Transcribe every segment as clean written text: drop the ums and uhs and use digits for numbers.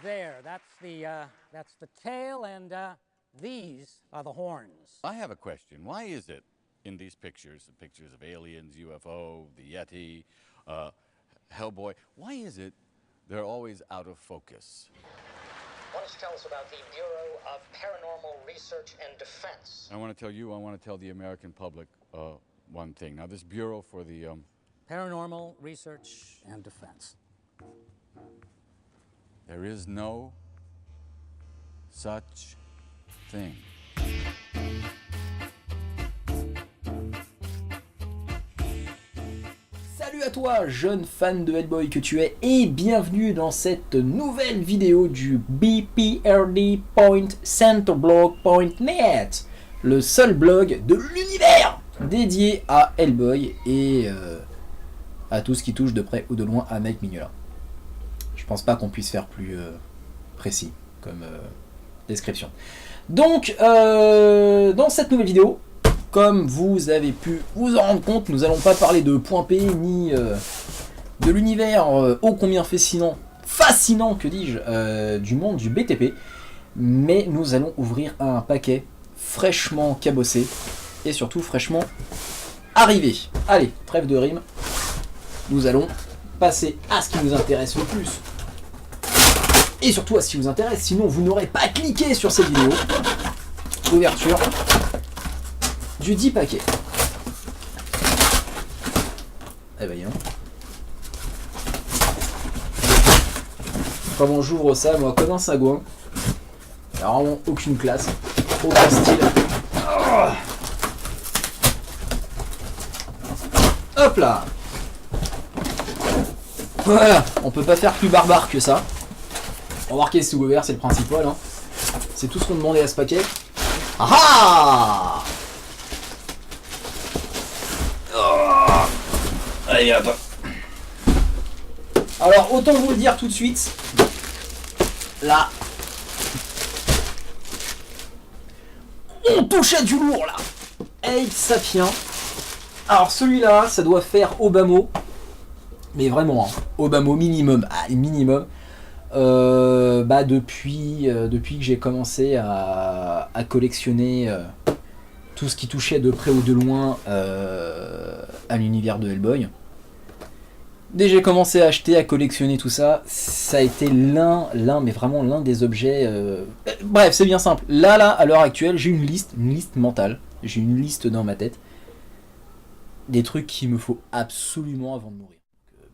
there. That's the tail, and these are the horns. I have a question. Why is it in these pictures, the pictures of aliens, UFO, the Yeti, Hellboy, why is it they're always out of focus? Why don't you tell us about the Bureau of Paranormal Research and Defense? I want to tell the American public one thing. Now, this Bureau for the Paranormal Research and Defense. there is no such thing. Salut à toi, jeune fan de Hellboy que tu es, et bienvenue dans cette nouvelle vidéo du bprd.centerblog.net, le seul blog de l'univers dédié à Hellboy et à tout ce qui touche de près ou de loin à Mike Mignola. Je pense pas qu'on puisse faire plus précis comme description. Donc, dans cette nouvelle vidéo, comme vous avez pu vous en rendre compte, nous allons pas parler de Point P ni de l'univers ô combien fascinant que dis-je, du monde du BTP, mais nous allons ouvrir un paquet fraîchement cabossé et surtout fraîchement arrivé. Allez, trêve de rime, nous allons passer à ce qui nous intéresse le plus. Et surtout à ce qui vous intéresse, sinon vous n'aurez pas cliqué sur cette vidéo. Ouverture du 10 paquets. Eh ben, comment j'ouvre ça, moi, comme un sagouin. Il n'y a vraiment aucune classe, aucun style. Hop là. Voilà, on peut pas faire plus barbare que ça. Remarquez, c'est ouvert, c'est le principal. Hein. C'est tout ce qu'on demandait à ce paquet. Ah ah, allez hop. Alors autant vous le dire tout de suite, là, on touche à du lourd là. Ape Sapien. Alors celui-là, ça doit faire Obama, mais vraiment, hein, Obama minimum, minimum. Depuis que j'ai commencé à collectionner tout ce qui touchait de près ou de loin à l'univers de Hellboy. Dès que j'ai commencé à acheter, à collectionner tout ça, ça a été mais vraiment l'un des objets... Bref, c'est bien simple. Là, à l'heure actuelle, j'ai une liste mentale. J'ai une liste dans ma tête. Des trucs qu'il me faut absolument avant de mourir.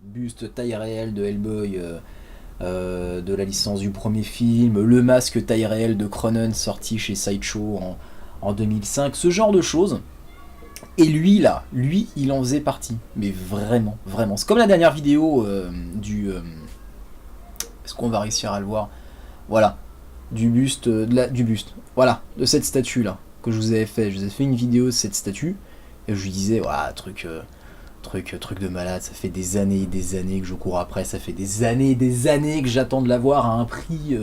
Buste taille réelle de Hellboy... de la licence du premier film, le masque taille réelle de Cronen sorti chez Sideshow en 2005, ce genre de choses. Et lui, il en faisait partie. Mais vraiment, vraiment. C'est comme la dernière vidéo est-ce qu'on va réussir à le voir? Voilà. Du buste. Voilà. De cette statue-là que je vous avais fait. Je vous ai fait une vidéo de cette statue. Et je lui disais, voilà, truc de malade, ça fait des années que je cours après, ça fait des années que j'attends de l'avoir à un prix,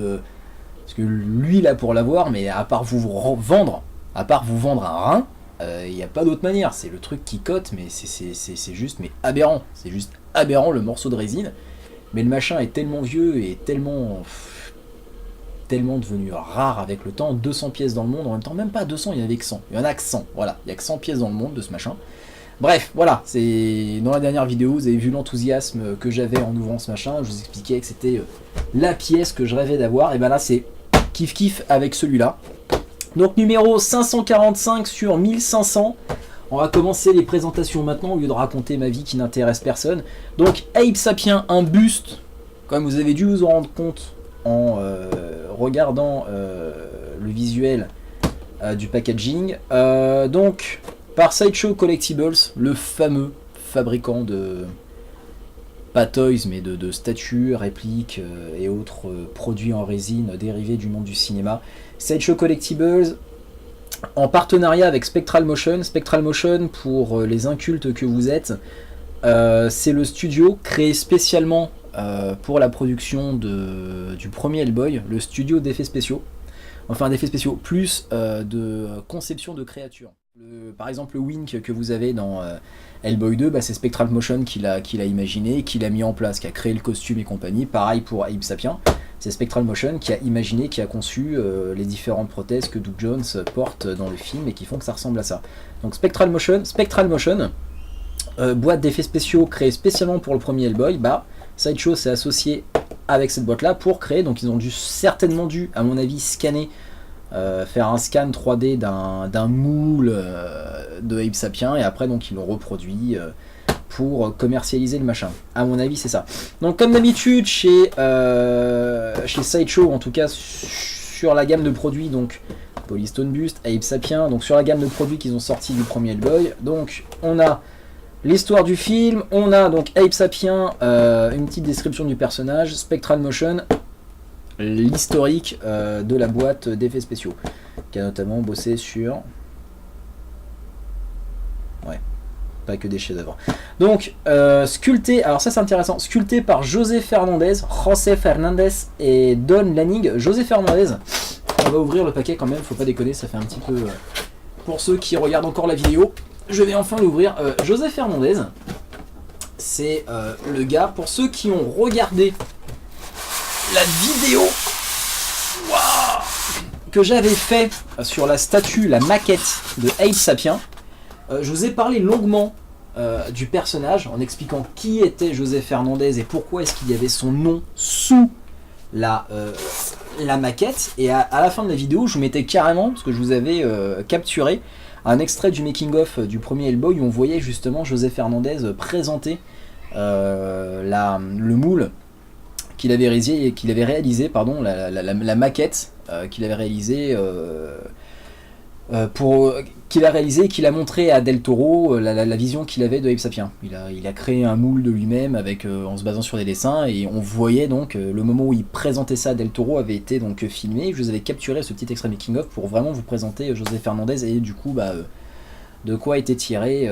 parce que lui là pour l'avoir, mais à part vous vendre un rein, il n'y a pas d'autre manière, c'est le truc qui cote, mais c'est juste aberrant, c'est juste aberrant le morceau de résine, mais le machin est tellement vieux et tellement devenu rare avec le temps, 200 pièces dans le monde, en même temps même pas 200, il y en avait que 100, il y en a que 100, voilà, il y a que 100 pièces dans le monde de ce machin. Bref, voilà, c'est dans la dernière vidéo, vous avez vu l'enthousiasme que j'avais en ouvrant ce machin, je vous expliquais que c'était la pièce que je rêvais d'avoir, et ben là c'est kiff avec celui-là. Donc numéro 545 sur 1500, on va commencer les présentations maintenant au lieu de raconter ma vie qui n'intéresse personne. Donc Ape Sapien, un buste, comme vous avez dû vous en rendre compte en regardant le visuel du packaging. Donc... par Sideshow Collectibles, le fameux fabricant de pas toys mais de statues, répliques et autres produits en résine dérivés du monde du cinéma. Sideshow Collectibles en partenariat avec Spectral Motion. Spectral Motion, pour les incultes que vous êtes, c'est le studio créé spécialement pour la production du premier Hellboy, le studio d'effets spéciaux. Enfin d'effets spéciaux, plus de conception de créatures. Par exemple le Wink que vous avez dans Hellboy 2, c'est Spectral Motion qui l'a imaginé, qui l'a mis en place, qui a créé le costume et compagnie. Pareil pour Ape Sapien. C'est Spectral Motion qui a imaginé, qui a conçu les différentes prothèses que Doug Jones porte dans le film et qui font que ça ressemble à ça. Donc Spectral Motion, boîte d'effets spéciaux créée spécialement pour le premier Hellboy, bah Sideshow s'est associé avec cette boîte là pour créer, donc ils ont certainement dû, à mon avis, scanner, faire un scan 3D d'un moule de Abe Sapien, et après donc ils l'ont reproduit pour commercialiser le machin. À mon avis, c'est ça. Donc comme d'habitude chez Sideshow, en tout cas sur la gamme de produits, donc Polystone Bust, Abe Sapien, donc sur la gamme de produits qu'ils ont sorti du premier Hellboy, donc on a l'histoire du film, on a donc Abe Sapien, une petite description du personnage, Spectral Motion, l'historique de la boîte d'effets spéciaux, qui a notamment bossé sur... Ouais, pas que des chefs-d'œuvre. Donc, sculpté, alors ça c'est intéressant, sculpté par José Fernandez et Don Lanning. José Fernandez, on va ouvrir le paquet quand même, faut pas déconner, ça fait un petit peu... pour ceux qui regardent encore la vidéo, je vais enfin l'ouvrir. José Fernandez, c'est le gars, pour ceux qui ont regardé la vidéo que j'avais fait sur la statue, la maquette de Abe Sapien, je vous ai parlé longuement du personnage en expliquant qui était José Fernandez et pourquoi est-ce qu'il y avait son nom sous la maquette. Et à la fin de la vidéo, je vous mettais carrément, parce que je vous avais capturé un extrait du making-of du premier Hellboy où on voyait justement José Fernandez présenter le moule qu'il avait réalisé, pardon, la maquette qu'il avait réalisée qu'il a réalisé et qu'il a montré à Del Toro la vision qu'il avait de Abe Sapien. Il a créé un moule de lui-même avec en se basant sur des dessins, et on voyait donc le moment où il présentait ça à Del Toro avait été donc filmé. Je vous avais capturé ce petit extrait making of pour vraiment vous présenter José Fernandez et du coup de quoi était tirée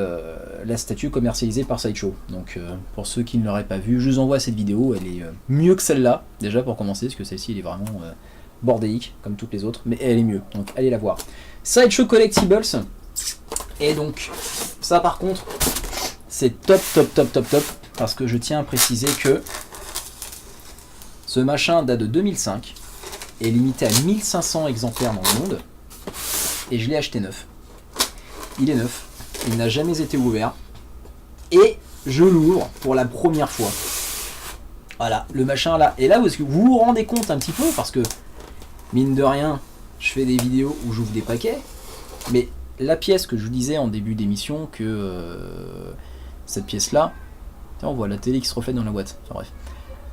la statue commercialisée par Sideshow. Donc pour ceux qui ne l'auraient pas vu, je vous envoie cette vidéo, elle est mieux que celle-là déjà pour commencer, parce que celle-ci elle est vraiment bordélique comme toutes les autres, mais elle est mieux, donc allez la voir. Sideshow Collectibles, et donc ça par contre c'est top, parce que je tiens à préciser que ce machin date de 2005, est limité à 1500 exemplaires dans le monde, et je l'ai acheté neuf. Il est neuf, il n'a jamais été ouvert, et je l'ouvre pour la première fois. Voilà, le machin là, et là est-ce que vous vous rendez compte un petit peu, parce que mine de rien, je fais des vidéos où j'ouvre des paquets, mais la pièce que je vous disais en début d'émission, que cette pièce-là, on voit la télé qui se reflète dans la boîte, enfin, bref.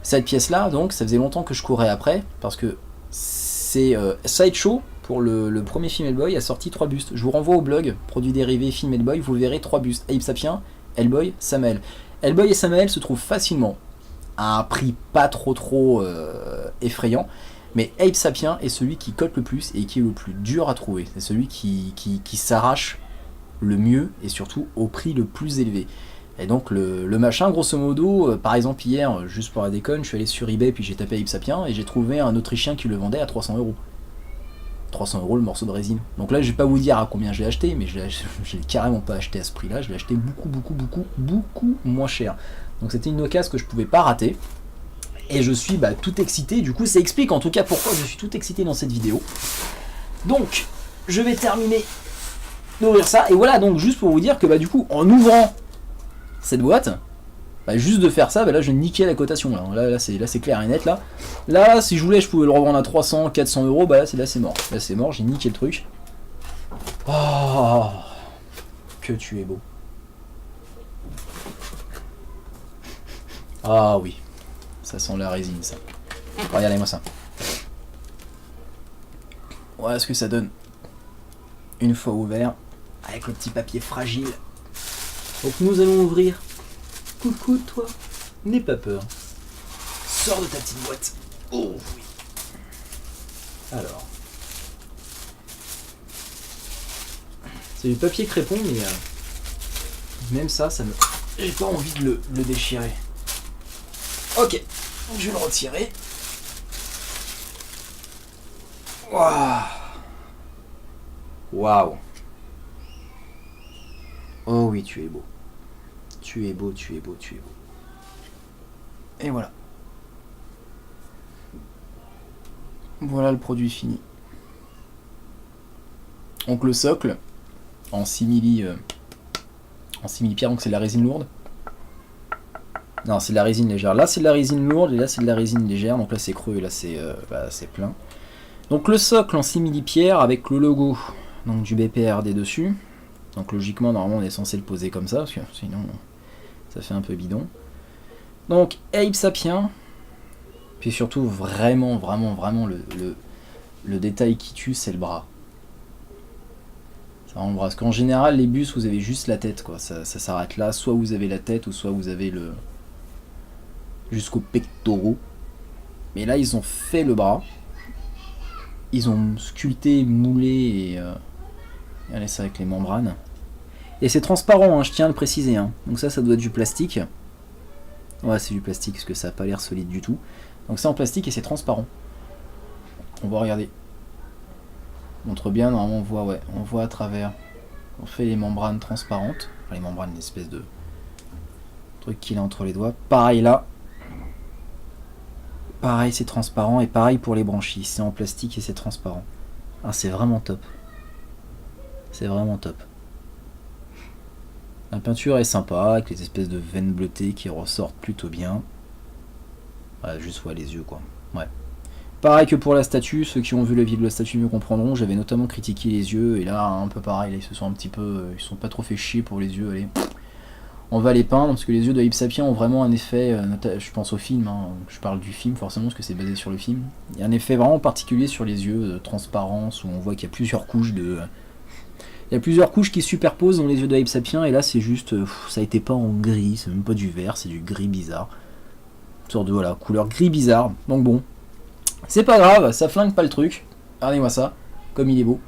Cette pièce-là, donc, ça faisait longtemps que je courais après, parce que c'est Sideshow, pour le premier film Hellboy, a sorti 3 bustes. Je vous renvoie au blog, produits dérivés, film Hellboy, vous verrez 3 bustes. Abe Sapien, Hellboy, Samael. Hellboy et Samael se trouvent facilement à un prix pas trop effrayant, mais Abe Sapien est celui qui cote le plus et qui est le plus dur à trouver. C'est celui qui s'arrache le mieux et surtout au prix le plus élevé. Et donc le machin, grosso modo, par exemple hier, juste pour la déconne, je suis allé sur eBay puis j'ai tapé Abe Sapien et j'ai trouvé un Autrichien qui le vendait à 300 €. 300 € le morceau de résine. Donc là je vais pas vous dire à combien j'ai acheté, mais je l'ai carrément pas acheté à ce prix là, je l'ai acheté beaucoup moins cher. Donc c'était une occasion que je pouvais pas rater. Et je suis tout excité, du coup ça explique en tout cas pourquoi je suis tout excité dans cette vidéo. Donc je vais terminer d'ouvrir ça, et voilà, donc juste pour vous dire que du coup en ouvrant cette boîte, juste de faire ça, là je niquais la cotation, là c'est clair et net, là si je voulais je pouvais le revendre à 300, 400 €, là c'est mort, j'ai niqué le truc. Oh, que tu es beau. Ah oui, ça sent la résine ça. Regardez-moi ça. Voilà ce que ça donne une fois ouvert, avec le petit papier fragile. Donc nous allons ouvrir. Coucou toi, n'aie pas peur. Sors de ta petite boîte. Oh oui. Alors. C'est du papier crépon, mais même ça me... J'ai pas envie de le déchirer. Ok, je vais le retirer. Waouh. Waouh. Oh oui, tu es beau. Tu es beau. Et voilà. Voilà le produit fini. Donc le socle en simili pierre, donc c'est de la résine lourde. Non, c'est de la résine légère. Là c'est de la résine lourde et là c'est de la résine légère. Donc là c'est creux et là c'est plein. Donc le socle en simili pierre avec le logo donc du BPRD dessus. Donc logiquement normalement on est censé le poser comme ça parce que sinon ça fait un peu bidon. Donc Abe Sapien. Puis surtout vraiment le détail qui tue c'est le bras. C'est vraiment le bras. Parce qu'en général les bus vous avez juste la tête quoi. Ça s'arrête là. Soit vous avez la tête ou soit vous avez le jusqu'aux pectoraux. Mais là ils ont fait le bras. Ils ont sculpté, moulé et regardez ça avec les membranes. Et c'est transparent, hein, je tiens à le préciser. Hein. Donc ça doit être du plastique. Ouais, c'est du plastique parce que ça n'a pas l'air solide du tout. Donc c'est en plastique et c'est transparent. On va regarder. Montre bien, normalement on voit, ouais, on voit à travers. On fait les membranes transparentes. Enfin, les membranes, une espèce de truc qu'il a entre les doigts. Pareil là. Pareil, c'est transparent et pareil pour les branchies, c'est en plastique et c'est transparent. Ah, c'est vraiment top. C'est vraiment top. La peinture est sympa, avec les espèces de veines bleutées qui ressortent plutôt bien. Ouais, juste ouais, les yeux quoi. Ouais. Pareil que pour la statue, ceux qui ont vu la vidéo de la statue me comprendront, j'avais notamment critiqué les yeux, et là un peu pareil, là, ils se sont un petit peu. Ils sont pas trop fait chier pour les yeux, allez. On va les peindre parce que les yeux de Abe Sapien ont vraiment un effet, je pense au film, hein, je parle du film forcément parce que c'est basé sur le film. Il y a un effet vraiment particulier sur les yeux, de transparence, où on voit qu'il y a plusieurs couches de. Il y a plusieurs couches qui se superposent dans les yeux de Abe Sapien et là c'est juste, ça a été peint en gris, c'est même pas du vert, c'est du gris bizarre. Une sorte de voilà, couleur gris bizarre. Donc bon, c'est pas grave, ça flingue pas le truc. Regardez-moi ça, comme il est beau.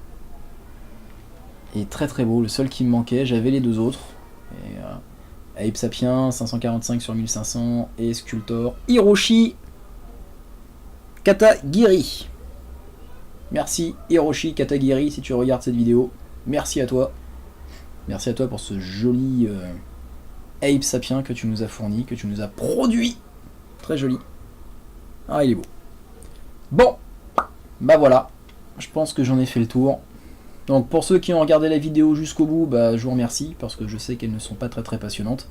Il est très très beau, le seul qui me manquait, j'avais les deux autres. Et Abe Sapien 545 sur 1500 et Sculptor Hiroshi Katagiri. Merci Hiroshi Katagiri si tu regardes cette vidéo. Merci à toi. Merci à toi pour ce joli Abe Sapien que tu nous as fourni, que tu nous as produit. Très joli. Ah, il est beau. Bon, bah voilà. Je pense que j'en ai fait le tour. Donc pour ceux qui ont regardé la vidéo jusqu'au bout, bah, je vous remercie parce que je sais qu'elles ne sont pas très passionnantes.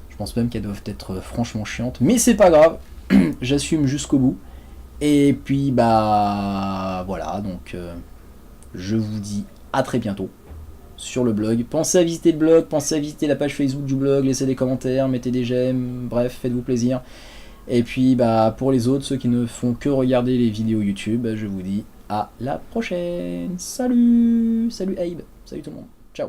Je pense même qu'elles doivent être franchement chiantes. Mais c'est pas grave, j'assume jusqu'au bout. Et puis bah voilà, donc je vous dis à très bientôt sur le blog. Pensez à visiter le blog, pensez à visiter la page Facebook du blog, laissez des commentaires, mettez des j'aime, bref, faites-vous plaisir. Et puis bah pour les autres, ceux qui ne font que regarder les vidéos YouTube, bah, je vous dis à la prochaine. Salut, salut Abe, salut tout le monde, ciao.